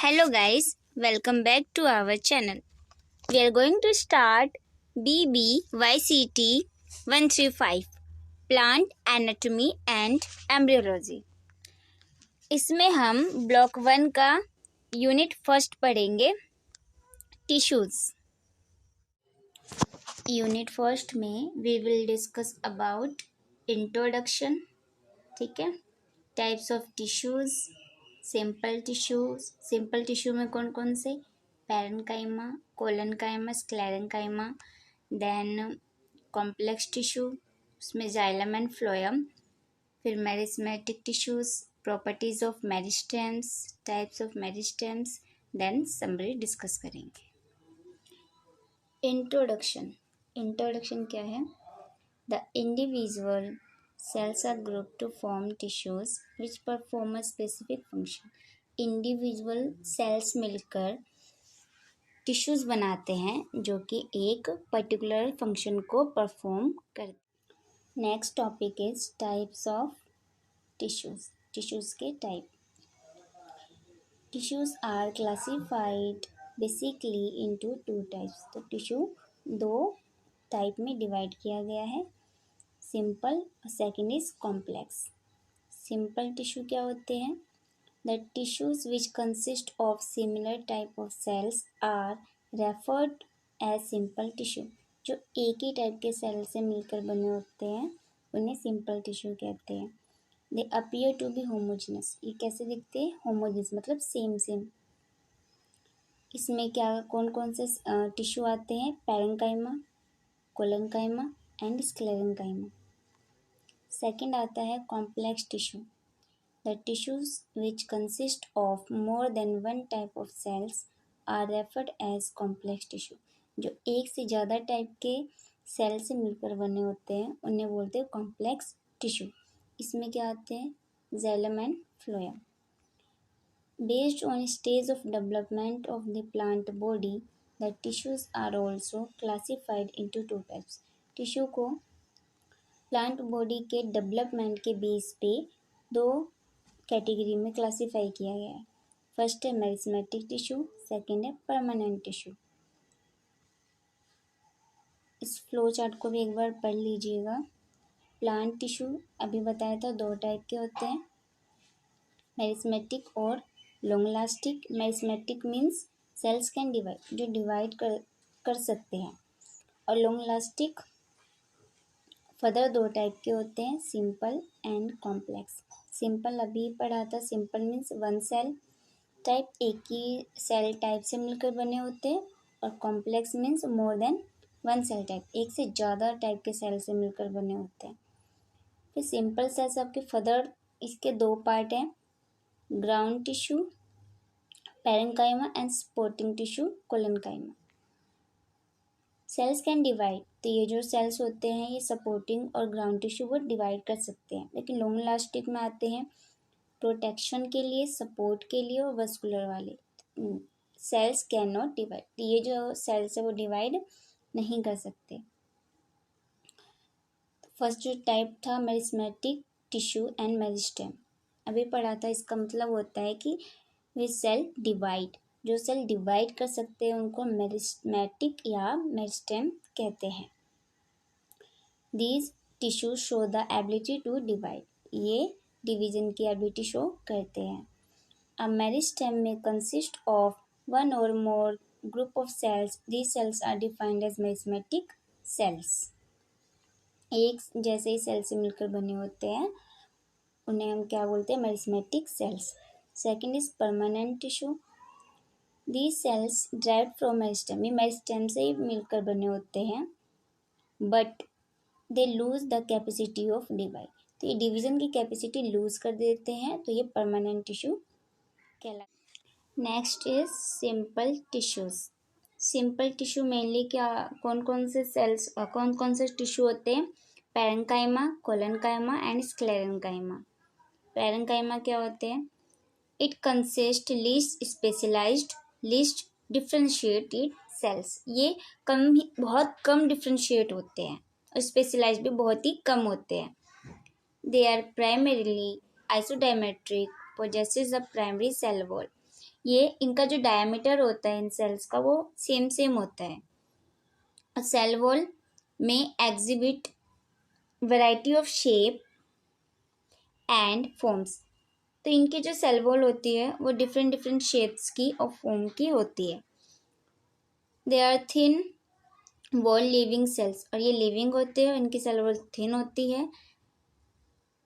Hello guys, welcome back to our channel. We are going to start BBYCT 135 Plant Anatomy and Embryology. इसमें हम block 1 का unit first पढ़ेंगे tissues. Unit first में we will discuss about introduction, ठीक है, types of tissues, simple tissue में कौन कौन से, parenchyma, collenchyma, sclerenchyma, then complex tissue, उसमें जाइलम एंड फ्लोएम, फिर meristematic tissues, properties of meristems, types of meristems, then summary discuss करेंगे। इंट्रोडक्शन क्या है? The individual cells are grouped to form tissues which perform a specific function. Individual cells मिलकर tissues बनाते हैं जो कि एक पर्टिकुलर फंक्शन को परफॉर्म करते। Next topic is types of tissues के type. Tissues are classified basically into two types. तो टिश्यू दो टाइप में डिवाइड किया गया है, सिंपल और second is complex. Simple tissue क्या होते हैं? The tissues which consist of similar type of cells are referred as simple tissue. जो एक ही टाइप के सेल से मिलकर बने होते हैं उन्हें सिंपल टिश्यू कहते हैं। They appear to be homogeneous. ये कैसे दिखते हैं? होमोजेनस मतलब सेम। इसमें क्या कौन कौन से टिश्यू आते हैं? Parenchyma, collenchyma and sclerenchyma. Second आता है complex tissue. The tissues which consist of more than one type of cells are referred as complex tissue. जो एक से ज़्यादा टाइप के सेल से मिलकर बने होते हैं उन्हें बोलते हैं कॉम्प्लेक्स टिश्यू। इसमें क्या आते हैं? Xylem and phloem. Based on stage of development of the plant body, the tissues are also classified into two types. Tissue को प्लांट बॉडी के डेवलपमेंट के बेस पे दो कैटेगरी में क्लासिफाई किया गया है। फर्स्ट है मेरिस्मेटिक टिश्यू, सेकेंड है परमानेंट टिश्यू। इस फ्लो चार्ट को भी एक बार पढ़ लीजिएगा। प्लांट टिश्यू अभी बताया था दो टाइप के होते हैं, मेरिस्मेटिक और long lasting. Meristematic means cells can divide, जो डिवाइड कर सकते हैं, और लॉन्ग लास्टिक फर्दर दो टाइप के होते हैं, सिंपल एंड कॉम्प्लेक्स। सिंपल अभी पढ़ा था, simple means one cell type, एक ही सेल टाइप से मिलकर बने होते हैं, और complex means more than one cell type, एक से ज़्यादा टाइप के सेल से मिलकर बने होते हैं। फिर सिंपल सेल्स आपके फर्दर इसके दो पार्ट हैं, ground tissue parenchyma and supporting tissue collenchyma. Cells can divide, तो ये जो सेल्स होते हैं ये सपोर्टिंग और ग्राउंड टिश्यू वो डिवाइड कर सकते हैं, लेकिन लॉन्ग लास्टिक में आते हैं प्रोटेक्शन के लिए, सपोर्ट के लिए और वस्कुलर वाले। सेल्स कैन नॉट डिवाइड, ये जो सेल्स है वो डिवाइड नहीं कर सकते। फर्स्ट जो टाइप था मेरिस्मेटिक टिश्यू एंड मेरिस्टेम, अभी पढ़ा था। इसका मतलब होता है कि वे सेल डिवाइड, जो सेल डिवाइड कर सकते हैं उनको मेरिस्मेटिक या मेरिस्टेम कहते हैं। These tissue show the ability to divide, ये डिवीजन की एबिलिटी शो करते हैं। अ मेरिस्टेम में consist of one or more group of cells, these cells are defined as meristematic cells. एक जैसे ही सेल से मिलकर बने होते हैं उन्हें हम क्या बोलते हैं? Meristematic cells. Second is permanent tissue. These cells derived from meristem, ये मेरिस्टेम से ही मिलकर बने होते हैं, but they lose the capacity of divide, तो ये डिवीजन की कैपेसिटी लूज कर देते हैं, तो ये परमानेंट टिश्यू कहलाता है। Next is simple tissues. Simple tissue mainly क्या कौन कौन से टिश्यू होते हैं? Parenchyma, collenchyma and sclerenchyma. Parenchyma क्या होते हैं? It consist least specialized least differentiated cells, ये बहुत कम डिफ्रेंशिएट होते हैं और स्पेशलाइज्ड भी बहुत ही कम होते हैं। They are primarily isodiametric, possesses a primary cell wall, ये इनका जो डायमीटर होता है इन सेल्स का वो सेम होता है। सेल वॉल में exhibit variety of shape and forms. तो इनकी जो सेल वॉल होती है वो डिफरेंट शेप्स की और फॉर्म की होती है। They are thin wall living cells, और ये लिविंग होते हैं, इनकी सेल वॉल थिन होती है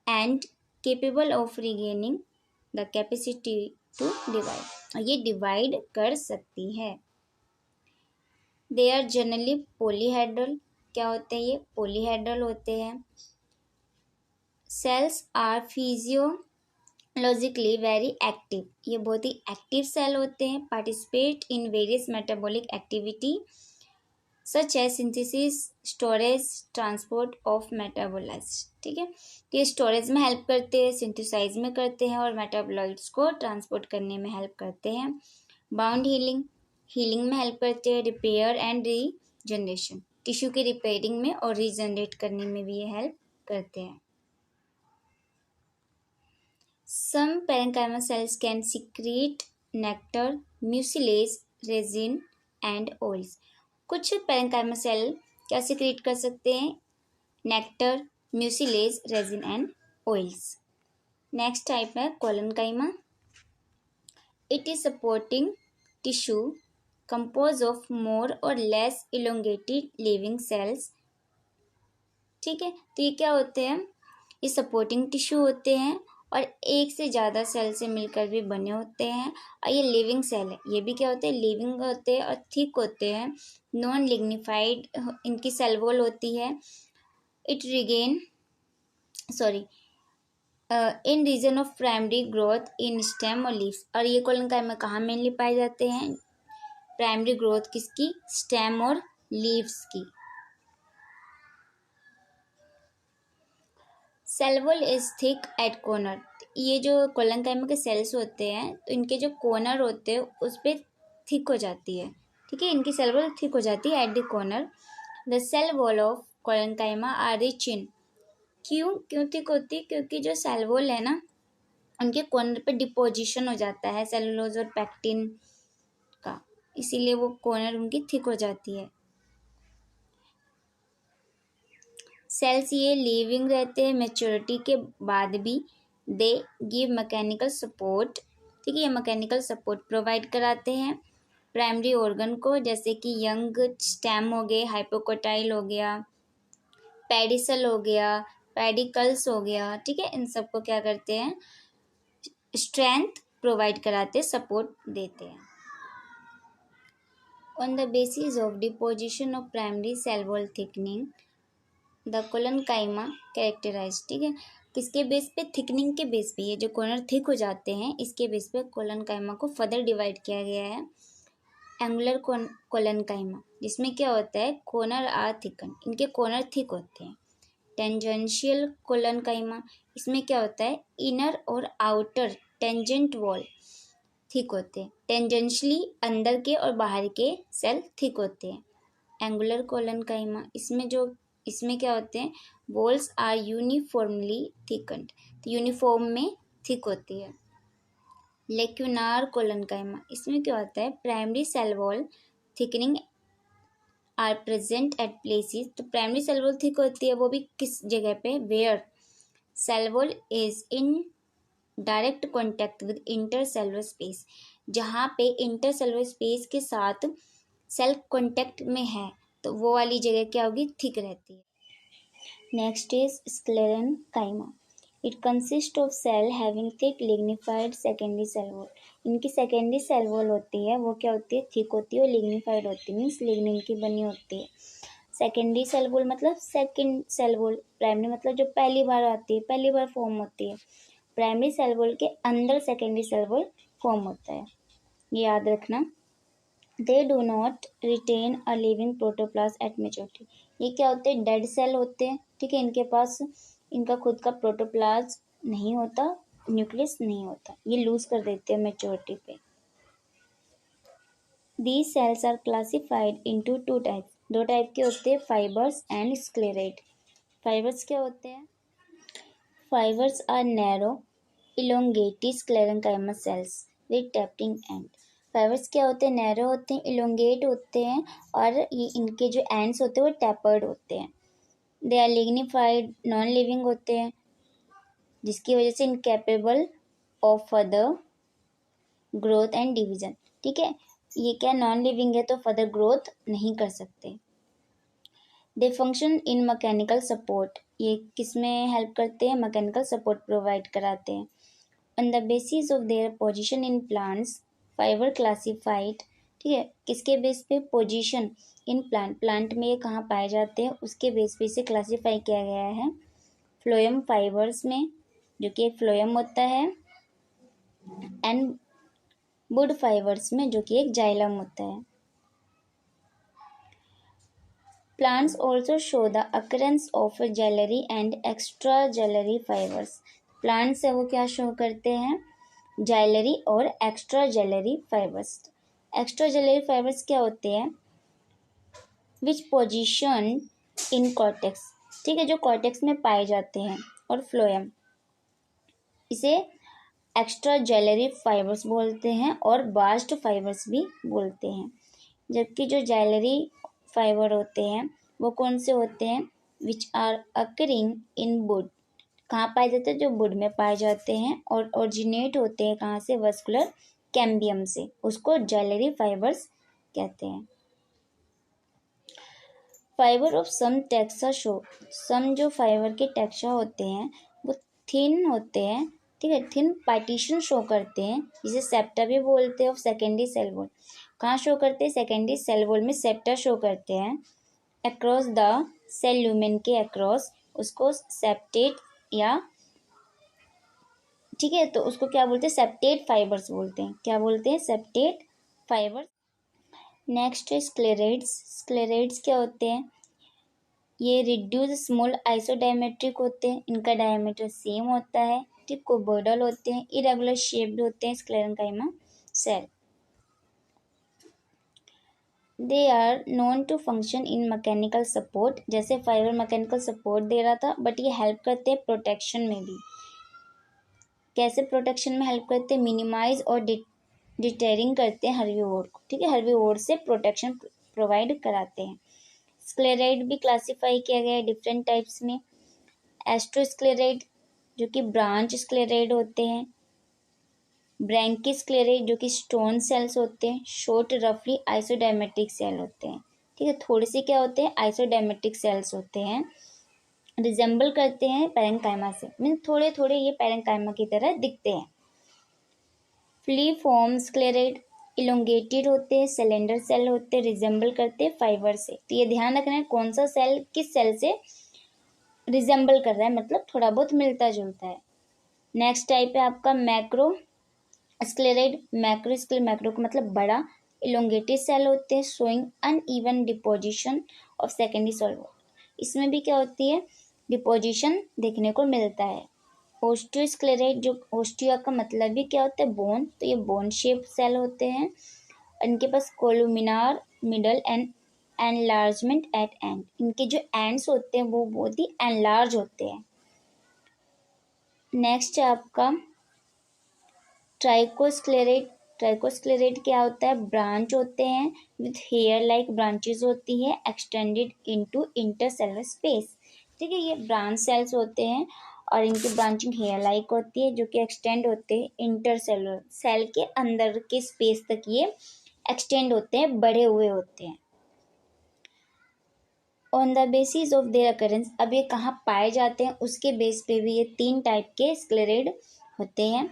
and capable of regaining the capacity to divide, और ये डिवाइड कर सकती है। दे आर जनरली पॉलीहेड्रल, क्या होते हैं ये पॉलीहेड्रल होते हैं। Cells are physiologically very active, ये बहुत ही एक्टिव सेल होते हैं। Participate in various metabolic activity such as synthesis, storage, transport of metabolites. ठीक है, तो ये स्टोरेज में हेल्प करते हैं, सिंथेसाइज में करते हैं और मेटाबोलाइट्स को ट्रांसपोर्ट करने में हेल्प करते हैं। बाउंड हीलिंग, हीलिंग में हेल्प करते हैं। रिपेयर एंड रीजनरेशन, टिश्यू के रिपेयरिंग में और रीजनरेट करने में भी ये हेल्प करते हैं। Some parenchyma cells can secrete nectar, mucilage, resin and oils. कुछ पैरेंकाइमा सेल क्या सिक्रीट कर सकते हैं? Nectar, mucilage, resin and oils. Next type है collenchyma. It is supporting tissue compose of more or less elongated living cells. ठीक है, तो ये क्या होते हैं? ये सपोर्टिंग टिश्यू होते हैं और एक से ज़्यादा सेल से मिलकर भी बने होते हैं, और ये लिविंग सेल है। ये भी क्या होते हैं? लिविंग होते हैं और थिक होते हैं, नॉन लिग्निफाइड इनकी सेल वॉल होती है। It regain in region of primary growth in stem और लीव्स, और ये कोलनकाइमा कहाँ मेनली पाए जाते हैं? प्राइमरी ग्रोथ किसकी? स्टेम और लीव्स की। Cell wall is thick at corner, ये जो कोलनकाइमा के सेल्स होते हैं तो इनके जो कॉर्नर होते हैं उस पर थिक हो जाती है। ठीक है, इनकी सेल वॉल थिक हो जाती है at the corner. The cell wall of collenchyma are rich in, क्यों थिक होती है? क्योंकि जो सेल वॉल है ना उनके कॉर्नर पे डिपोजिशन हो जाता है सेलुलोज और पैक्टिन का, इसीलिए वो कॉर्नर उनकी थिक हो जाती है। सेल्स ये लिविंग रहते हैं मैच्योरिटी के बाद भी। दे गिव मैकेनिकल सपोर्ट, ठीक है, ये मैकेनिकल सपोर्ट प्रोवाइड कराते हैं प्राइमरी ऑर्गन को, जैसे कि यंग स्टेम हो गए, हाइपोकोटाइल हो गया, पेडिसल हो गया, पेडिकल्स हो गया। ठीक है, इन सबको क्या करते हैं? स्ट्रेंथ प्रोवाइड कराते, सपोर्ट देते हैं। On the basis of deposition of primary cell wall thickening the collenchyma characterise, ठीक है, किसके बेस पे? थिकनिंग के बेस पे। ये जो कॉर्नर थिक हो जाते हैं इसके बेस पे कोलनकाइमा को फर्दर डिवाइड किया गया है। एंगुलर कोलनकाइमा, जिसमें क्या होता है? कॉर्नर आर थिकन, इनके कॉर्नर थिक होते हैं। टेंजेंशियल कोलनकाइमा, इसमें क्या होता है? इनर और आउटर टेंजेंट वॉल थिक होते हैं। टेंजेंशियली अंदर के और बाहर के सेल थिक होते हैं। एंगुलर कोलनकाइमा, इसमें क्या होते हैं? वॉल्स आर यूनिफॉर्मली थिकन्ड, तो यूनिफॉर्म में थिक होती है। लेक्यूनार कोलनकाइमा, इसमें क्या होता है? Primary cell wall thickening are present at places, तो प्राइमरी सेल वॉल थिक होती है, वो भी किस जगह पे? Where cell wall is in direct contact with intercellular space, जहाँ पे इंटरसेलुलर स्पेस के साथ सेल कॉन्टैक्ट में है तो वो वाली जगह क्या होगी? थिक रहती है। Next is sclerenchyma. It consist of cell having thick lignified secondary cell wall, इनकी सेकेंडरी सेल वॉल होती है वो क्या होती है? थिक होती है और लिग्निफाइड होती है, मीन्स लिग्निन की बनी होती है। सेकेंडरी सेल वॉल मतलब सेकेंड सेल वॉल, प्राइमरी मतलब जो पहली बार आती है, पहली बार फॉर्म होती है। प्राइमरी सेल वॉल के अंदर सेकेंडरी सेल वॉल फॉर्म होता है, ये याद रखना। They do not retain a living protoplasm at maturity, ये क्या होते हैं? डेड सेल होते हैं। ठीक है, इनके पास इनका खुद का प्रोटोप्लाज्म नहीं होता, न्यूक्लियस नहीं होता, ये लूज कर देते हैं मेच्योरिटी पे। These cells are classified into two types, दो टाइप के होते हैं, फाइबर्स एंड स्क्लेरेट। फाइबर्स क्या होते हैं? Fibres are narrow elongated sclerenchyma cells with tapping end. Fibres क्या होते हैं, नैरो होते हैं, इलोंगेट होते हैं और ये इनके जो एंड्स होते हैं वो टैपर्ड होते हैं। They are lignified, non living होते हैं, जिसकी वजह से incapable of further growth and division. ठीक है, ये क्या नॉन लिविंग है तो फर्दर ग्रोथ नहीं कर सकते। दे फंक्शन इन मैकेनिकल सपोर्ट, ये किस में हेल्प करते हैं, मैकेनिकल सपोर्ट प्रोवाइड कराते हैं। On the basis of their position in plants fibre classified, ठीक है, किसके बेस पे, पोजीशन इन प्लांट में ये कहाँ पाए जाते हैं उसके बेस पे इसे क्लासीफाई किया गया है। फ्लोएम फाइबर्स में, जो कि एक फ्लोएम होता है, एंड वुड फाइबर्स में, जो कि एक जाइलम होता है। Plants also show the occurrence of jewelry and extra jewelry fibers. Plants है वो क्या शो करते हैं, ज्वेलरी और extra jewellery fibres. Extra jewellery fibres क्या होते हैं, विच पोजिशन इन कॉर्टेक्स, ठीक है, जो कॉर्टेक्स में पाए जाते हैं, और फ्लोएम, इसे एक्स्ट्रा ज्वेलरी फाइबर्स बोलते हैं और बास्ट फाइबर्स भी बोलते हैं। जबकि जो ज्वेलरी फाइबर होते हैं वो कौन से होते हैं, which are occurring in wood, कहाँ पाए जाते हैं, जो वुड में पाए जाते हैं, और ओरिजिनेट होते हैं कहाँ से, वस्कुलर कैम्बियम से, उसको ज्वेलरी फाइबर्स कहते हैं। Fibre of some taxa show, some जो फाइबर के टेक्सा होते हैं वो थिन होते हैं, ठीक है, थिन पार्टीशन शो करते हैं, जिसे सेप्टा भी बोलते हैं, ऑफ सेकेंडरी सेल वॉल। कहाँ शो करते हैं, सेकेंडरी सेल वॉल में सेप्टा शो करते हैं। अक्रॉस द सेल ल्यूमेन के अक्रॉस, उसको सेप्टेट या, ठीक है, तो उसको क्या बोलते हैं, सेप्टेट फाइबर्स बोलते हैं। क्या बोलते हैं, सेप्टेट फाइबर्स। नेक्स्ट है स्क्लेरेट्स। स्क्लेरेट्स क्या होते हैं, ये रिड्यूस स्मॉल आइसोडायमेट्रिक होते हैं, इनका डायमीटर सेम होता है, ठीक, कोबोइडल होते हैं, इरेगुलर शेप्ड होते हैं sclerenchyma cell. They are known to function in mechanical support, जैसे फाइबर मैकेनिकल सपोर्ट दे रहा था, बट ये हेल्प करते हैं प्रोटेक्शन में भी। कैसे प्रोटेक्शन में हेल्प करते हैं, मिनिमाइज और डिटेरिंग करते हैं हर्बीवोर को, ठीक है, हर्बीवोर से प्रोटेक्शन प्रोवाइड कराते हैं। स्क्लेराइड भी क्लासीफाई किया गया है डिफरेंट टाइप्स में। एस्ट्रोस्क्लेराइड जो कि ब्रांच स्क्लेराइड होते हैं, ब्रैंकिस्क्लेराइड जो कि स्टोन सेल्स होते हैं, शॉर्ट रफली आइसोडायमेट्रिक सेल होते हैं, ठीक है, थोड़े से क्या होते हैं, आइसोडायमेट्रिक सेल्स होते हैं, रिजेंबल करते हैं पैरेंकाइमा से, मीन थोड़े थोड़े ये पैरेंकाइमा की तरह दिखते हैं। फ्लीफॉर्म स्क्लेराइड इलोंगेटेड होते हैं, सिलेंडर सेल होते हैं, रिजेंबल करते हैं फाइबर से। तो ये ध्यान रखना है कौन सा सेल किस सेल से रिजेंबल कर रहा है, मतलब थोड़ा बहुत मिलता जुलता है। नेक्स्ट टाइप है आपका मैक्रो स्क्लेराइड। मैक्रो का मतलब बड़ा, इलोंगेटेड सेल होते हैं, showing uneven deposition of secondary solver. इसमें भी क्या होती है, डिपोजिशन देखने को मिलता है। ओस्टियोस्क्लेराइड, जो ओस्टियो का मतलब भी क्या होता है, बोन, तो ये बोन शेप सेल होते हैं, इनके पास columnar middle and enlargement at end, इनके जो एंड्स होते हैं वो बहुत ही एनलार्ज होते हैं। नेक्स्ट है आपका ट्राइकोस्क्लेराइड। ट्राइकोस्क्लेराइड क्या होता है, ब्रांच होते हैं विथ हेयर लाइक ब्रांचेस होती है, एक्सटेंडेड इनटू इंटरसेलुलर स्पेस, ठीक है, ये ब्रांच सेल्स होते हैं और इनकी ब्रांचिंग हेयर लाइक होती है, जो कि एक्सटेंड होते हैं इंटरसेलुलर, सेल के अंदर के स्पेस तक ये एक्सटेंड होते हैं, बढ़े हुए होते हैं। On the basis of their occurrence, अब ये कहाँ पाए जाते हैं उसके बेस पे भी ये 3 टाइप के स्क्लेराइड होते हैं।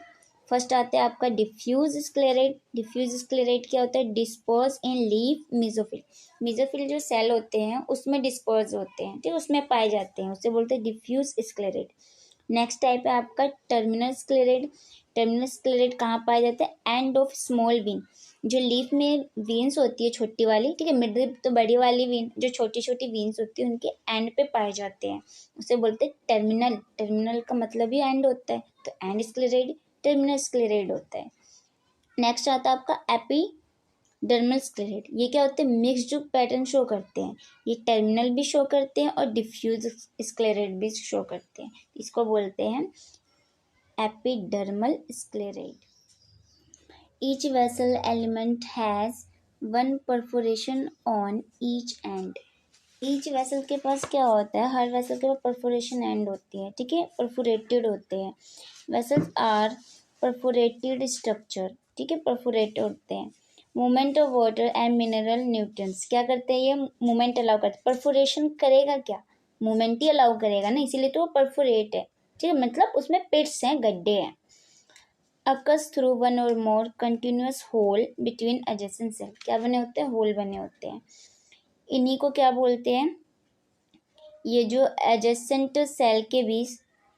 फर्स्ट आता है आपका डिफ्यूज स्क्लेराइड। डिफ्यूज स्क्लेराइड क्या होता है, डिस्पर्स इन लीफ मेसोफिल। मेसोफिल जो सेल होते हैं उसमें डिस्पर्स होते हैं, ठीक, उसमें पाए जाते हैं, उसे बोलते हैं डिफ्यूज स्क्लेराइड। नेक्स्ट टाइप है आपका टर्मिनल स्क्लेराइड। टर्मिनल स्क्लेराइड कहाँ पाया जाता है, एंड ऑफ स्मॉल वीन, जो लीफ में वीन्स होती है छोटी वाली, ठीक है, मिड तो बड़ी वाली वीन, जो छोटी छोटी वीन्स होती है उनके एंड पे पाए जाते हैं, उसे बोलते हैं टर्मिनल। टर्मिनल का मतलब ही एंड होता है, तो एंड स्क्लेराइड टर्मिनल स्क्लेराइड होता है। नेक्स्ट आता है आपका एपिडर्मल स्क्लेराइड। ये क्या होते हैं, मिक्स्ड पैटर्न शो करते हैं, ये टर्मिनल भी शो करते हैं और डिफ्यूज स्क्लेराइड भी शो करते हैं, इसको बोलते हैं epidermal sclereid. Each vessel element has one perforation on each end. Each vessel के पास क्या होता है, हर वेसल के पास परफोरेशन एंड होती है, ठीक है, परफोरेटेड होते हैं। वेसल्स आर परफोरेटेड स्ट्रक्चर, ठीक है, परफोरेटेड होते हैं। Movement of water and mineral nutrients, क्या करते हैं ये, मूवमेंट अलाउ करते हैं। परफोरेशन करेगा क्या, मूवमेंट ही अलाउ करेगा ना, इसीलिए तो वो परफोरेट है, ठीक है, मतलब उसमें पिट्स हैं, गड्ढे हैं। अकस through one or more continuous hole between adjacent cell, क्या बने होते हैं, होल बने होते हैं। इन्हीं को क्या बोलते हैं, ये जो एडजेसेंट सेल के बीच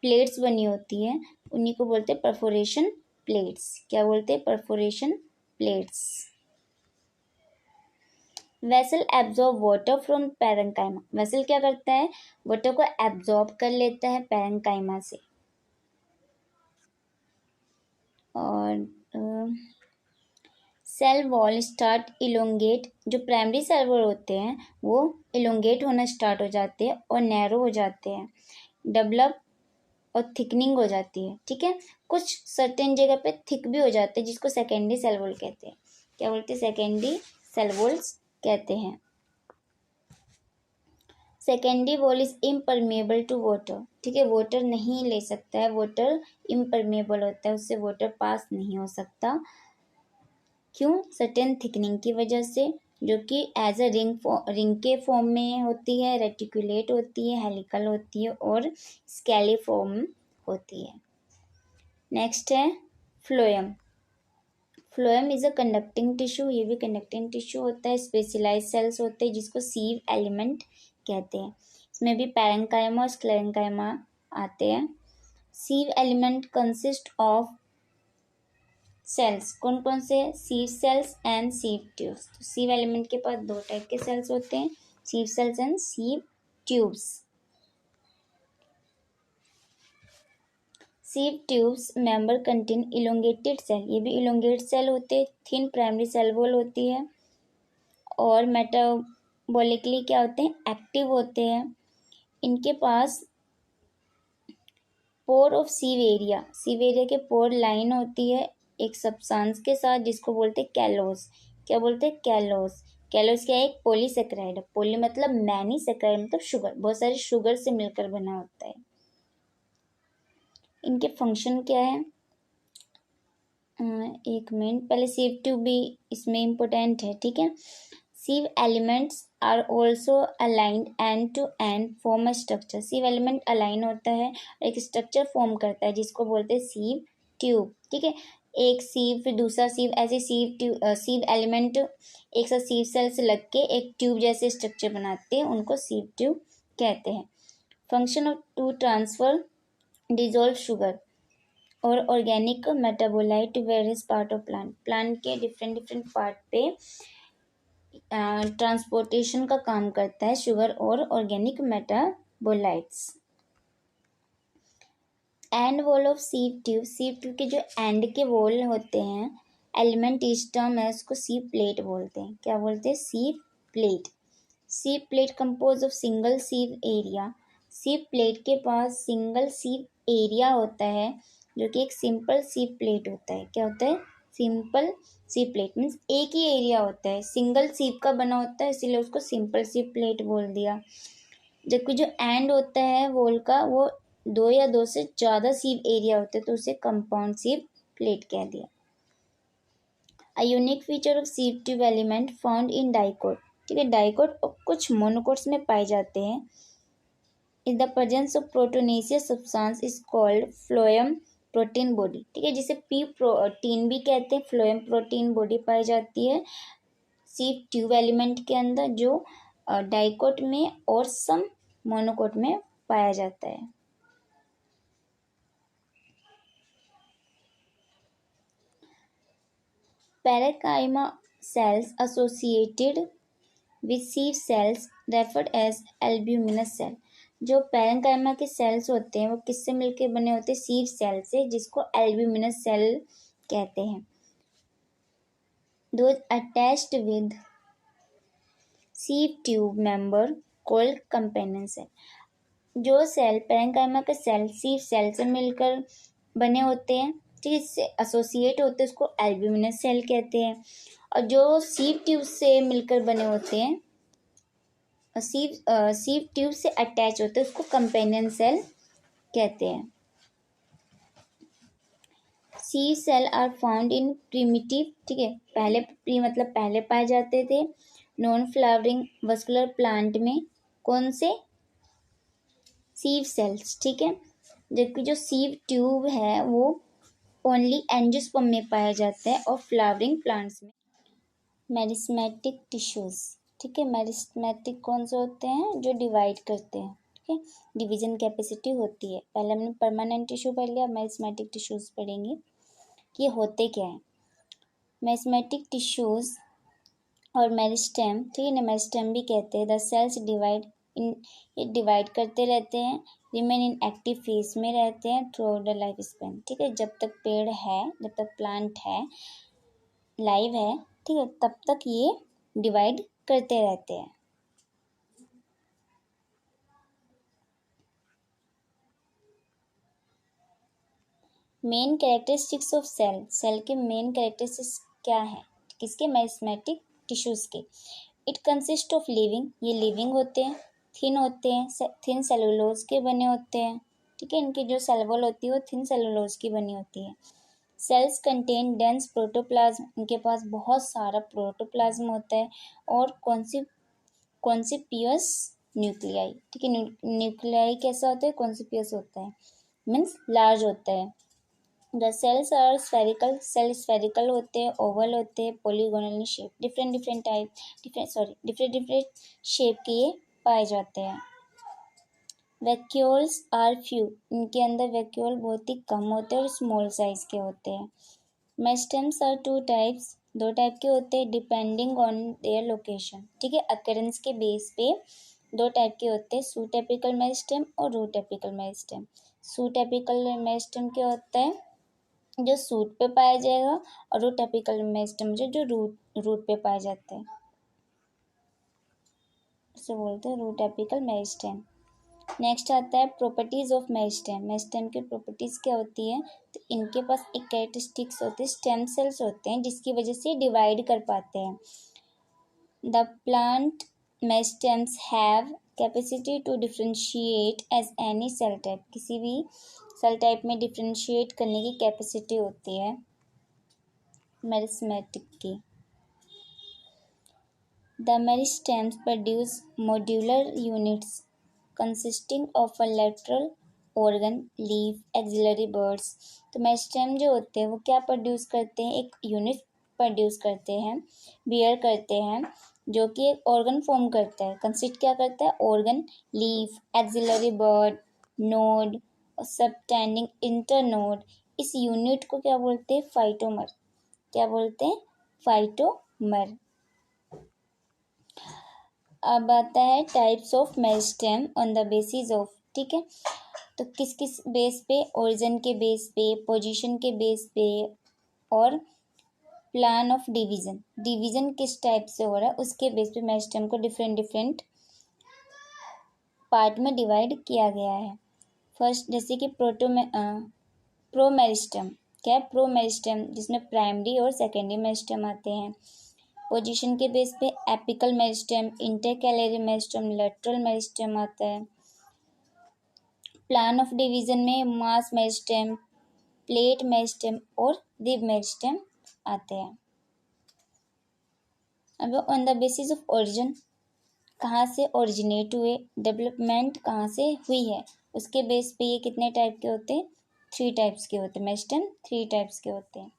प्लेट्स बनी होती है उन्हीं को बोलते हैं परफोरेशन प्लेट्स। क्या बोलते हैं, perforation plates. Vessel absorb water from parenchyma, vessel क्या करता है, वाटर को एब्जॉर्ब कर लेता है पैरेंकाइमा से। और सेल वॉल स्टार्ट इलोंगेट, जो प्राइमरी सेल वॉल होते हैं वो इलोंगेट होना स्टार्ट हो जाते हैं और नैरो हो जाते हैं, डेवलप और थिकनिंग हो जाती है, ठीक है। कुछ सर्टेन जगह पे थिक भी हो जाते हैं जिसको सेकेंडरी सेल वॉल कहते हैं। क्या बोलते हैं, सेकेंडरी सेल वॉल्स कहते हैं। Secondary wall is impermeable to water, ठीक है, वाटर नहीं ले सकता है, वाटर इम्परमेबल होता है, उससे वाटर पास नहीं हो सकता। क्यों, सर्टेन थिकनिंग की वजह से, जो कि एज अ रिंग के फॉर्म में होती है, रेटिकुलेट होती है, हेलिकल होती है और स्केली फॉर्म होती है। नेक्स्ट है phloem. Phloem is a conducting tissue, ये भी कंडक्टिंग टिश्यू होता है। स्पेशलाइज सेल्स होते हैं जिसको सीव एलिमेंट कहते हैं। इसमें भी पैरेंकाइमा और स्क्लेरेंकाइमा आते हैं। सीव एलिमेंट कंसिस्ट ऑफ सेल्स, कौन कौन से, सीव सेल्स एंड सीव ट्यूब्स। तो सीव एलिमेंट के पास दो टाइप के सेल्स होते हैं, sieve cells and sieve tubes. Sieve tubes member contain elongated cell, ये भी इलोंगेट सेल होते हैं। थिन प्राइमरी सेल वॉल होती है और मेटाबॉलिकली क्या होते हैं, एक्टिव होते हैं। इनके पास पोर ऑफ सीव एरिया, सीव एरिया के पोर लाइन होती है एक सब्सटेंस के साथ जिसको बोलते हैं कैलोस। क्या बोलते हैं, कैलोस। कैलोस क्या है, एक पॉलीसेकेराइड। पॉली मतलब मैनी, सेकेराइड मतलब शुगर, बहुत सारे शुगर से मिलकर बना होता है। इनके फंक्शन क्या है, एक मिनट, पहले सीव ट्यूब भी इसमें इम्पोर्टेंट है, ठीक है। Sieve elements are also aligned end to end form a structure, sieve element align होता है और एक स्ट्रक्चर फॉर्म करता है जिसको बोलते हैं सीव ट्यूब, ठीक है। एक सीव फिर दूसरा सीव, ऐसे सीव एलिमेंट एक साथ सीव सेल से लग के एक ट्यूब जैसे स्ट्रक्चर बनाते हैं, उनको सीव ट्यूब कहते हैं। Function of to transfer dissolve sugar और organic metabolite various part of plant के डिफरेंट डिफरेंट पार्ट पे ट्रांसपोर्टेशन का काम करता है शुगर और organic metabolites. End wall of sieve tube के जो एंड के वॉल होते हैं, एलिमेंट इस टर्म है, उसको सीव प्लेट बोलते हैं। क्या बोलते हैं, sieve plate. Sieve plate compose of single sieve area, sieve plate के पास सिंगल सीव एरिया होता है जो कि एक सिंपल सीव प्लेट होता है। क्या होता है, सिंपल सीव प्लेट मीन्स एक ही एरिया होता है, सिंगल सीव का बना होता है, इसीलिए उसको सिंपल सीव प्लेट बोल दिया। जबकि जो एंड होता है वॉल का वो दो या दो से ज़्यादा सीव एरिया होते हैं तो उसे कंपाउंड सीव प्लेट कह दिया। A unique feature of sieve tube element found in dicot, ठीक है, डाइकोट और कुछ मोनोकोट्स में पाए जाते हैं। Is the presence of proteinaceous substance is called phloem protein body, ठीक है, जिसे पी प्रोटीन भी कहते हैं। फ्लोएम प्रोटीन बॉडी पाई जाती है सीव ट्यूब एलिमेंट के अंदर, जो डाइकोट में और सम मोनोकोट में पाया जाता है। Parenchyma cells associated with sieve cells referred as albuminous cell, जो पैरेंकाइमा के सेल्स होते हैं वो किससे मिलकर बने होते हैं, सीव सेल से, जिसको एल्ब्यूमिनस सेल कहते हैं। Those attached with sieve tube member called companion cell, जो सेल पैरेंकाइमा के सेल सीव सेल से मिलकर बने होते हैं ठीक है, इससे एसोसिएट होते हैं उसको एल्ब्यूमिनस सेल कहते हैं। और जो सीव ट्यूब से मिलकर बने होते हैं, सीव ट्यूब से अटैच होते हैं उसको कंपेनियन सेल कहते हैं। Sieve cell are found in primitive, ठीक है, पहले मतलब पहले पाए जाते थे नॉन फ्लावरिंग वस्कुलर प्लांट में। कौन से? सीव सेल्स, ठीक है। जबकि जो सीव ट्यूब है वो ओनली एंजियोस्पर्म में पाया जाता है और फ्लावरिंग प्लांट्स में। मेरिस्मेटिक टिश्यूज, ठीक है, मेरिस्मेटिक कौन से होते हैं? जो डिवाइड करते हैं, ठीक है, डिवीजन कैपेसिटी होती है। पहले हमने परमानेंट टिश्यू पढ़ लिया, मेरिस्मेटिक टिश्यूज पढ़ेंगे कि ये होते क्या है। मेरिस्मेटिक टिश्यूज और मेरिस्टेम, ठीक है ना, मेरिस्टेम भी कहते हैं। द सेल्स डिवाइड इन, ये डिवाइड करते रहते हैं, रिमेन इन एक्टिव फेज में रहते हैं through out the life span, ठीक है। जब तक पेड़ है, जब तक प्लांट है, लाइव है, ठीक है, तब तक ये डिवाइड करते रहते हैं। Main characteristics of cell, cell के मेन कैरेक्टरिस्टिक्स क्या है? किसके? मेरिस्मेटिक टिश्यूज के। इट कंसिस्ट ऑफ लिविंग, ये लिविंग होते हैं, थिन होते हैं, थिन सेलुलोज के बने होते हैं, ठीक है। इनकी जो सेल वॉल होती है वो थिन सेलुलोज की बनी होती है। सेल्स कंटेन डेंस प्रोटोप्लाज्म, इनके पास बहुत सारा प्रोटोप्लाज्म होता है और कॉन्सिपियस न्यूक्लियाई, ठीक है। न्यूक्लियाई कैसा होता है? कॉन्सिपियस होता है, मीन्स लार्ज होता है। The cells are spherical, cell spherical होते हैं, ओवल होते हैं, polygonal in shape, different shape के ये पाए जाते हैं। वैक्यूल्स आर फ्यू, इनके अंदर वैक्यूल बहुत ही कम होते हैं और स्मॉल साइज के होते हैं। मेरिस्टेम्स आर टू टाइप्स, दो टाइप के होते हैं, डिपेंडिंग ऑन देयर लोकेशन, ठीक है, अकरेंस के बेस पे दो टाइप के होते हैं, सूटेपिकल मेरिस्टेम और रूट एपिकल मेरिस्टेम। सूटेपिकल मेरिस्टेम क्या होता है? जो सूट पे पाया जाएगा, और रूट एपिकल मेरिस्टेम जो रूट पे पाया जाता है, इसे बोलते हैं रूट एपिकल मेरिस्टेम। नेक्स्ट आता है प्रॉपर्टीज ऑफ मेरिस्टेम। मेरिस्टेम की प्रॉपर्टीज क्या होती है? तो इनके पास एक कैरेक्टरिस्टिक्स होते हैं, स्टेम सेल्स होते हैं जिसकी वजह से डिवाइड कर पाते हैं। The plant meristems have capacity to differentiate as any cell type, किसी भी सेल टाइप में डिफ्रेंशिएट करने की कैपेसिटी होती है मेरिस्मेटिक की। The meristems produce modular units consisting of a lateral organ, leaf, axillary birds. तो मेरिस्टेम जो होते हैं वो क्या प्रोड्यूस करते हैं? एक यूनिट प्रोड्यूस करते हैं, बियर करते हैं, जो कि एक ऑर्गन फॉर्म करता है। कंसिस्ट क्या करता है? Organ, leaf, axillary bud, node और सबटेंडिंग इंटरनोड। इस यूनिट को क्या बोलते हैं? फाइटोमर। क्या बोलते हैं? फाइटोमर। अब आता है types of meristem on the basis of, ठीक है, तो किस किस बेस पे? ओरिजिन के बेस पे, पोजीशन के बेस पे और प्लान ऑफ डिवीजन। डिवीजन किस टाइप से हो रहा है उसके बेस पे मेरिस्टेम को डिफरेंट पार्ट में डिवाइड किया गया है। फर्स्ट जैसे कि प्रोमेरिस्टेम। क्या है? प्रोमेरिस्टेम, जिसमें प्राइमरी और सेकेंडरी मेरिस्टेम आते हैं। पोजीशन के बेस पे apical meristem, intercalary meristem, lateral meristem आता है। प्लान ऑफ डिवीजन में मास मेरिस्टेम, प्लेट मेरिस्टेम और रिब मेरिस्टेम आते हैं। अब on the basis of origin, कहाँ से ओरिजिनेट हुए, डेवलपमेंट कहाँ से हुई है, उसके बेस पे ये कितने टाइप के होते हैं? 3 टाइप्स के होते हैं। मेरिस्टेम 3 टाइप्स के होते हैं,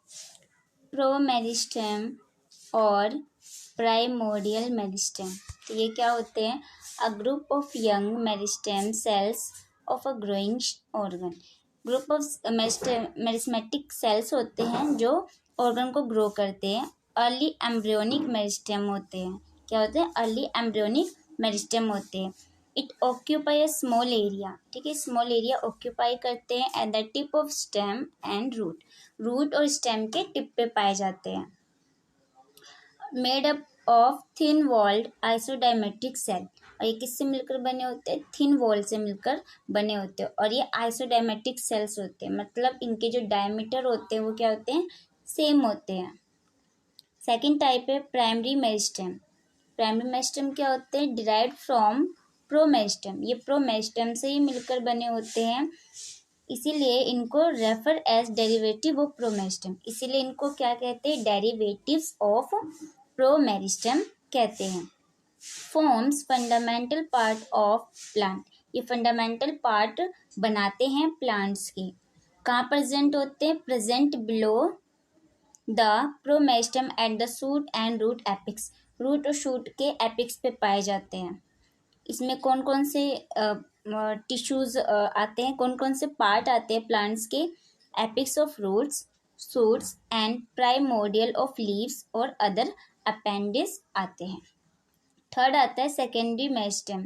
प्रोमेरिस्टेम और प्राइमोर्डियल मेरिस्टेम। तो ये क्या होते हैं? A group of young meristem cells of a growing organ. Group of meristematic cells होते हैं जो ऑर्गन को ग्रो करते हैं। अर्ली एम्ब्रियोनिक मेरिस्टेम होते हैं। क्या होते हैं? अर्ली एम्ब्रियोनिक मेरिस्टेम होते हैं। It occupy a small area, ठीक है, स्मॉल एरिया ऑक्यूपाई करते हैं at the tip of stem and root. Root और स्टेम के टिप पे पाए जाते हैं। Made up of thin walled isodiametric cell. और ये किससे मिलकर बने होते हैं? थिन वॉल से मिलकर बने होते हैं। और ये आइसोडायमेट्रिक सेल्स होते हैं, मतलब इनके जो डायमीटर होते हैं वो क्या होते हैं? सेम होते हैं। सेकेंड टाइप है प्राइमरी मेरिस्टेम। प्राइमरी मेरिस्टेम क्या होते हैं? Derived from promeristem. ये प्रोमेरिस्टेम से ही मिलकर बने होते हैं, इसीलिए इनको रेफर एज डेरिवेटिव ऑफ प्रोमेरिस्टेम। इसीलिए इनको क्या कहते हैं? डेरिवेटिव्स ऑफ प्रोमेरिस्टेम कहते हैं। Forms fundamental part of plant. ये फंडामेंटल पार्ट बनाते हैं प्लांट्स के। कहाँ प्रेजेंट होते हैं? Present below the promeristem at the shoot and root apex. Root और शूट के एपिक्स पे पाए जाते हैं। इसमें कौन कौन से टिश्यूज आते हैं, कौन कौन से पार्ट आते हैं प्लांट्स के? Apex of roots, shoots and primordial of leaves और अदर अपेंडिस आते हैं। थर्ड आता है secondary meristem,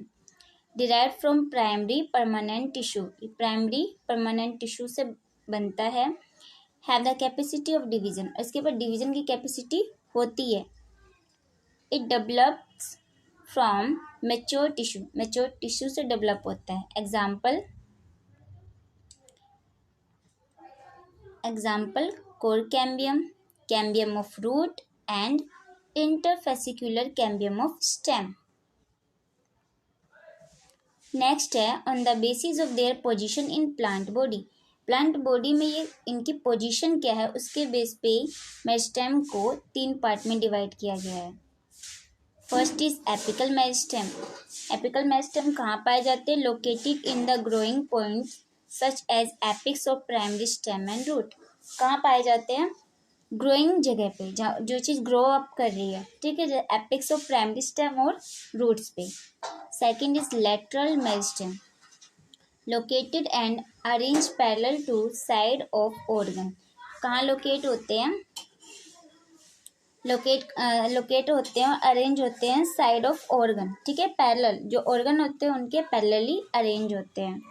derive from primary permanent tissue. Primary permanent tissue से बनता है। Have the capacity of division. इसके ऊपर डिवीजन की कैपेसिटी होती है। It develops from mature tissue. Mature tissue से डेवलप होता है। Example cork cambium, cambium of root and interfascicular cambium of stem. Next है on the basis of their position in plant body. Plant body में ये इनकी position क्या है उसके बेस पे मेरिस्टेम को 3 पार्ट में डिवाइड किया गया है। First is apical meristem. Apical meristem कहाँ पाए जाते हैं? Located in the growing points such as apex of primary stem and root. कहाँ पाए जाते हैं? ग्रोइंग जगह पे, जहाँ जो चीज़ ग्रो अप कर रही है, ठीक है, एपिक्स ऑफ प्राइमरी स्टेम और रूट्स पे। Second is lateral meristem, located and arrange parallel to side of organ. कहाँ लोकेट होते हैं? लोकेट होते हैं और अरेंज होते हैं साइड ऑफ ऑर्गन, ठीक है, पैरेलल। जो ऑर्गन होते हैं उनके पैरेलली अरेंज होते हैं।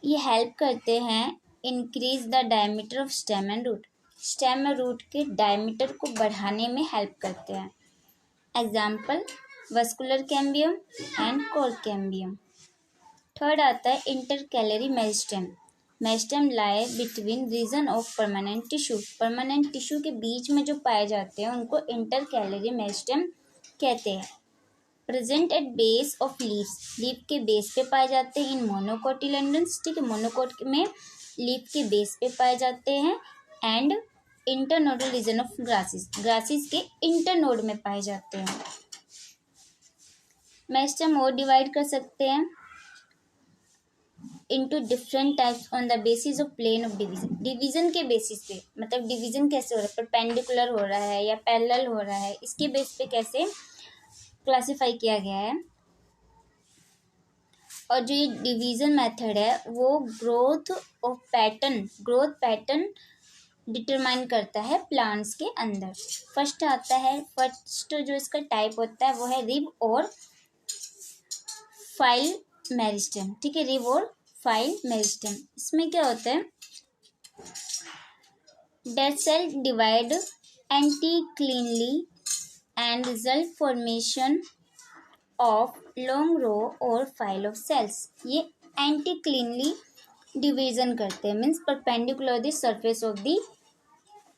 ये हेल्प करते हैं increase the diameter of stem and root. Stem और रूट के डायमीटर को बढ़ाने में हेल्प करते हैं। Example vascular cambium and cork cambium. Third आता है intercalary meristem. Meristem lie between region of permanent tissue. Permanent tissue के बीच में जो पाए जाते हैं उनको इंटरकैलरी मेरिस्टेम कहते हैं। Present at base of leaves. Leaf के बेस पे पाए जाते हैं इन मोनोकोटिलेडन्स, ठीक है, मोनोकोट में लीफ के बेस पे पाए जाते हैं। And internodal region of grasses. Grasses के इंटरनोड में पाए जाते हैं। मेरिस्टेम और डिवाइड कर सकते हैं into different types on the basis of plane of division। Division के बेसिस पे, मतलब डिवीजन कैसे हो रहा है, परपेंडिकुलर हो रहा है या पैरेलल हो रहा है, इसके बेस पे कैसे क्लासिफाई किया गया है। और जो ये डिवीजन मेथड है वो ग्रोथ पैटर्न डिटरमाइन करता है प्लांट्स के अंदर। फर्स्ट जो इसका टाइप होता है वो है रिब और फाइल मेरिस्टेम, ठीक है, रिब और फाइल मेरिस्टेम। इसमें क्या होता है? Dead cell divide anticlinally and result formation of long row or file of cells. ये एंटी क्लीनली डिवीजन करते हैं, means perpendicular the surface of the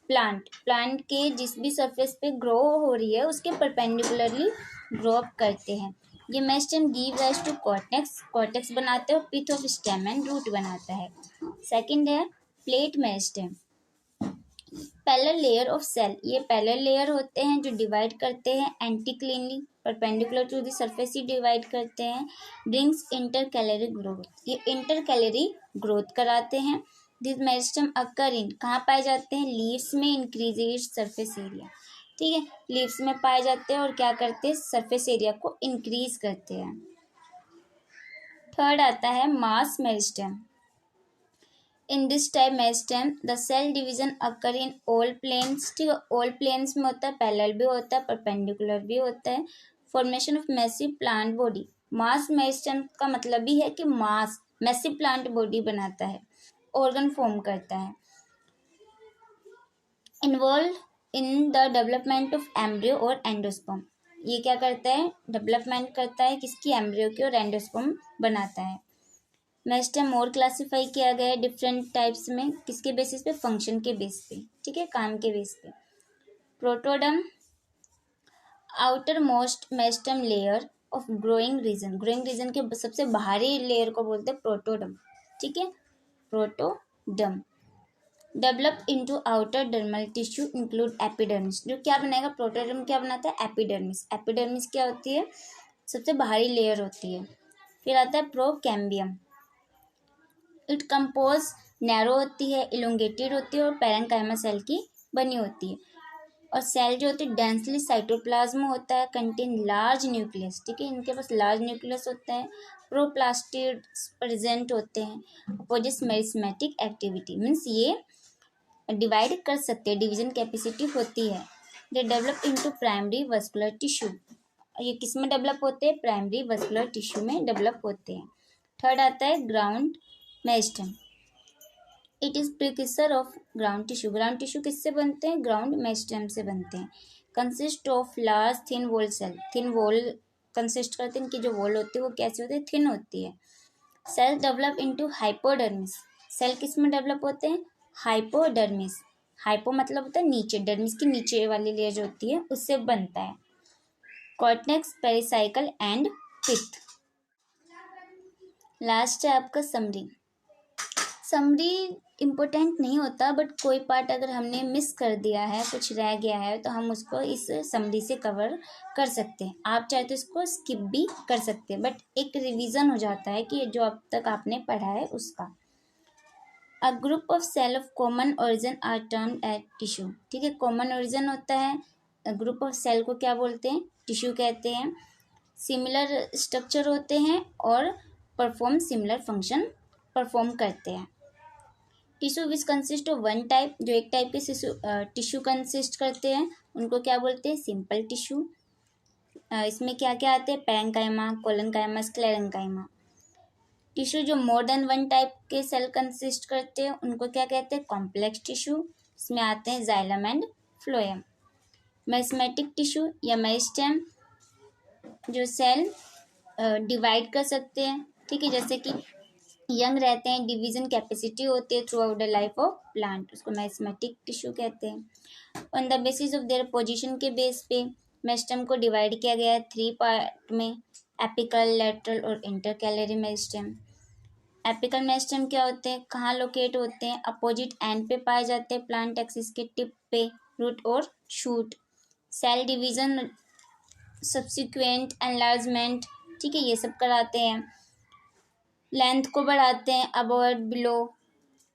plant के जिस भी सरफेस पे ग्रो हो रही है उसके परपेंडिकुलरली ग्रो अप करते हैं। ये meristem give rise to cortex बनाते हैं और pith of stem and root बनाता है। सेकंड है plate meristem, parallel layer of cell. ये पैरेलल लेयर होते हैं जो डिवाइड करते हैं anticlinally, perpendicular to the surface ही डिवाइड करते हैं। ब्रिंग्स इंटरकैलरी ग्रोथ, ये इंटरकैलरी ग्रोथ कराते हैं। दिस मेरिस्टेम अकर इन, कहाँ पाए जाते हैं? लीव्स में, इंक्रीज सरफेस एरिया, ठीक है, लीव्स में पाए जाते हैं और क्या करते हैं? सरफेस एरिया को इंक्रीज करते हैं। थर्ड आता है mass meristem. In this type meristem the cell division occur in all planes, ठीक है, ऑल प्लेन्स में होता है, पैरेलल भी होता है, परपेंडिकुलर भी होता है। Formation of massive plant body. Mass meristem का मतलब ही है कि मास मैसिव प्लांट बॉडी बनाता है, ऑर्गन फॉर्म करता है। Involve in the development of embryo और एंडोस्पर्म। ये क्या करता है, डेवलपमेंट करता है किसकी, एम्ब्रियो की, और एंडोस्पर्म बनाता है। मेरिस्टेम और क्लासीफाई किया गया है डिफरेंट टाइप्स में, किसके बेसिस पे, फंक्शन के बेस पे, ठीक है, काम के बेस पे। Protoderm, outermost meristem layer of growing region, growing region के सबसे बाहरी लेयर को बोलते हैं प्रोटोडर्म, ठीक है, protoderm. Develop into outer dermal tissue include epidermis, जो क्या बनाएगा, प्रोटोडर्म क्या बनाता है, एपिडर्मिस। एपिडर्मिस क्या होती है, सबसे बाहरी लेयर होती है। फिर आता है प्रोकैम्बियम, इट कंपोज नैरो होती है, इलोंगेटेड होती है और पैरेंकाइमा सेल की बनी होती है। और सेल जो होती है डेंसली साइटोप्लाज्म होता है, कंटेन लार्ज न्यूक्लियस, ठीक है, इनके पास लार्ज न्यूक्लियस होता है। प्रोप्लास्टिड्स प्रेजेंट होते हैं, अपोजिस मेरिस्मेटिक एक्टिविटी, मीन्स ये डिवाइड कर सकते हैं, डिवीजन कैपेसिटी होती है। They develop into primary vascular tissue, ये किस में डेवलप होते हैं, प्राइमरी वस्कुलर टिश्यू में डेवलप होते हैं। थर्ड आता है ground meristem, it is precursor of ground tissue. Ground tissue किससे बनते हैं, ग्राउंड मेरिस्टेम से बनते हैं। Consist of large thin wall cell, thin wall consist करते हैं, इनकी जो वॉल होती है वो कैसी होती है, थिन होती है। Cell develop into hypodermis, cell किस में डेवलप होते हैं, हाइपोडर्मिस। हाइपो मतलब होता है नीचे, डर्मिस की नीचे वाली लेयर जो होती है उससे बनता है। Cortex, pericycle and pith. Last है आपका समरी। समरी इम्पोर्टेंट नहीं होता, बट कोई पार्ट अगर हमने मिस कर दिया है, कुछ रह गया है, तो हम उसको इस समरी से कवर कर सकते हैं। आप चाहे तो इसको स्किप भी कर सकते हैं, बट एक रिवीजन हो जाता है कि जो अब तक आपने पढ़ा है उसका। A group of cell of common origin are termed as tissue, ठीक है, कॉमन ओरिजिन होता है, ग्रुप ऑफ सेल को क्या बोलते हैं, टिश्यू कहते हैं। सिमिलर स्ट्रक्चर होते हैं और परफॉर्म सिमिलर फंक्शन परफॉर्म करते हैं। Tissue which consist of one type, जो एक टाइप के टिश्यू कंसिस्ट करते हैं उनको क्या बोलते हैं, सिंपल टिश्यू। इसमें क्या क्या आते हैं, पैरेंकाइमा, कोलेनकाइमा, स्क्लेरेंकाइमा। टिश्यू जो मोर देन वन टाइप के सेल कंसिस्ट करते हैं उनको क्या कहते हैं, कॉम्प्लेक्स टिश्यू। इसमें आते हैं xylem and phloem. Meristematic tissue या मेरिस्टेम, जो सेल डिवाइड कर सकते हैं, ठीक है, जैसे कि यंग रहते हैं, डिवीजन कैपेसिटी होती है through out the life of plant, उसको मेरिस्मेटिक टिश्यू कहते हैं। On the basis of their position के बेस पे मेरिस्टेम को डिवाइड किया गया है 3 पार्ट में, एपिकल, लेटरल और इंटरकैलरी मेरिस्टेम। एपिकल मेरिस्टेम क्या होते हैं, कहाँ लोकेट होते हैं, अपोजिट एंड पे पाए जाते हैं, प्लांट एक्सिस के टिप पे, रूट और shoot. Cell division, subsequent enlargement, ठीक है, ये सब कराते हैं। लेंथ को बढ़ाते हैं above below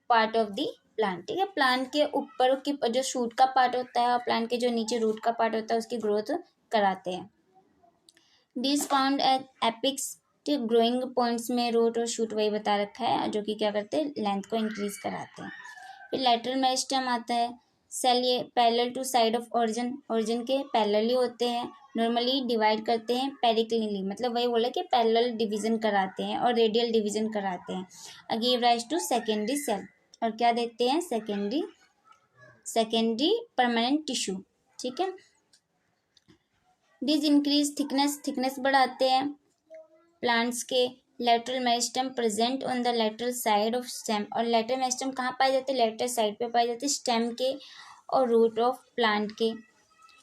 part of the plant, ठीक है, प्लांट के ऊपर की जो शूट का पार्ट होता है और प्लांट के जो नीचे रूट का पार्ट होता है उसकी ग्रोथ कराते हैं। This found at apex, growing points में रूट और शूट वही बता रखा है, जो कि क्या करते हैं, लेंथ को इंक्रीज कराते हैं। फिर लेटरल मेरिस्टेम आता है, सेल ये parallel to side of origin, origin के पैरेलली होते हैं, नॉर्मली डिवाइड करते हैं पेरिक्लिनली, मतलब वही बोला कि पैरेलल डिवीजन कराते हैं और रेडियल डिवीजन कराते हैं। Give rise to secondary cell, और क्या देते हैं, सेकेंडरी परमानेंट टिश्यू, ठीक है। दिस इंक्रीज थिकनेस बढ़ाते हैं प्लांट्स के। Lateral meristem present on the lateral side of stem, और लेटरल मेरिस्टेम कहाँ पाए जाते हैं, लेटरल साइड पे पाए जाते हैं, स्टेम के और रूट ऑफ प्लांट के।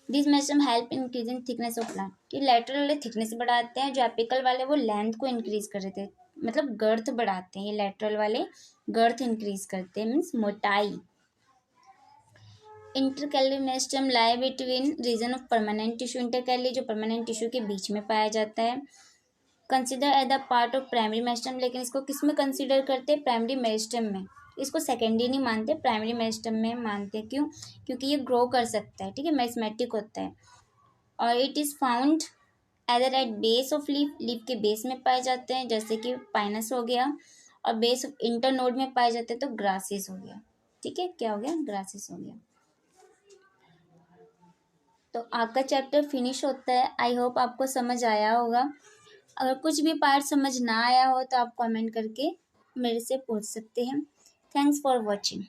This meristem help increasing thickness of plant, कि लेटरल वाले थिकनेस बढ़ाते हैं, जो एपिकल वाले वो लेंथ को इंक्रीज कर देते हैं, मतलब गर्थ बढ़ाते हैं, ये लेटरल वाले गर्थ इंक्रीज करते हैं, मीन्स मोटाई। Intercalary meristem lie between region of permanent tissue, intercalary जो परमानेंट टिश्यू के बीच में पाया जाता है। Consider as the part of primary meristem, लेकिन इसको किस में कंसिडर करते हैं, प्राइमरी मेरिस्टेम में, इसको सेकेंडरी नहीं मानते, प्राइमरी मेरिस्टेम में मानते हैं। क्यों, क्योंकि ये ग्रो कर सकता है, ठीक है, मेरिस्मेटिक होता है। और it is found either at base of leaf, leaf के बेस में पाए जाते हैं, जैसे कि पाइनस हो गया, और बेस ऑफ इंटरनोड में पाए जाते हैं तो ग्रासेस हो गया, ठीक है, क्या हो गया, ग्रासेस हो गया। तो आपका चैप्टर फिनिश होता है। आई होप आपको समझ आया होगा। अगर कुछ भी पार्ट समझ ना आया हो तो आप कमेंट करके मेरे से पूछ सकते हैं। Thanks for watching.